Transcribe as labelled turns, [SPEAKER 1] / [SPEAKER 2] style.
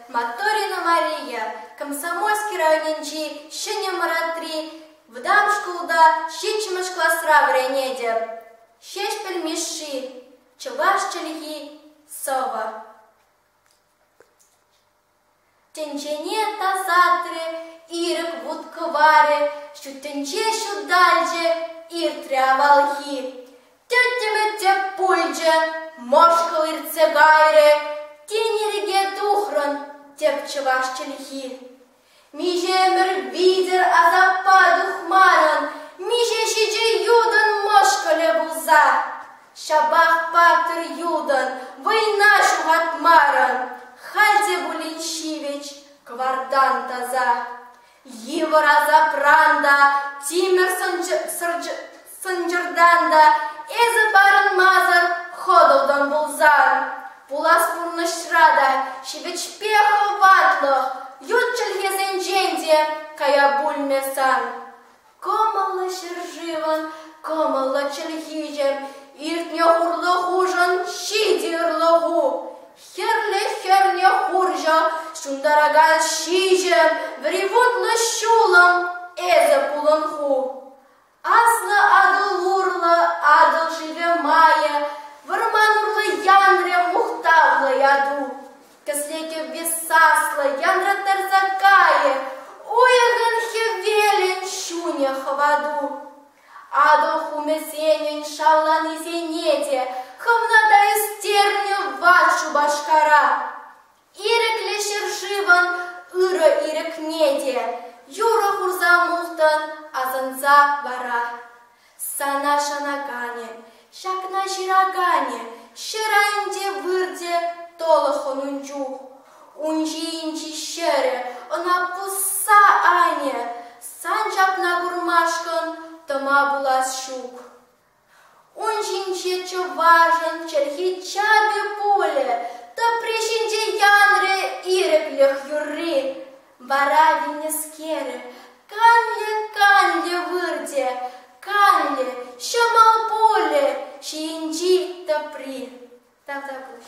[SPEAKER 1] Моторина Мария, Комсомольский районенчи, щеня маратри, вдам шкулда, щечимаш класра вренеде, щеш пельмеши, чуваш чельги, сова. Тенчене тазатре, ирек вудковаре, щутенче щудальже, ир трявалхи. Тетяме те пульже, мошкал ирцегайре, тенереге духрон, тепчеваш чельхи. Мижемер видер азападу хмаран, миже щидже юдан мошкале буза. Шабах патр юдан, война шугатмаран, хальзе булинщивич, квардан таза. Йивора запранда, тимер санджерданда, эзе баран мазар, ходовдан булзар. Пулас пурнышрада, щевеч пехо ватлох, ютчел езендженде, кая бульмесан. Комала шерживан, комала чельхижем, иртне хурлохужан, щиди ырлоху. Херле хуржа, шундараган щижем, вревут лощулам, эзе пуланху. Асла адыл урла, адыл живе мая, варманурла янре мухтавла яду. Кослеке весасла, янра тарзакае, уяган хевелен щуня хаваду. Адыл хумесенен шаллан изенете, хавнада истерню вашу башкара. Ирек лешерживан, ыра ирек неде, юра хурза мухтан, азанца вара. Сана шанагане, шакна ширагане, шираинде вырде, толахон унчух. Унчи инчи щере, она пуса ане, санчап на гурмашкан, тома булас щук. Унчинче чуважен, чельхи чаби поле, та прищинче янре иреклях юрри. Барави скере, канле вырде, канле, щамал поле, щинчи та при. Та-та-пуш.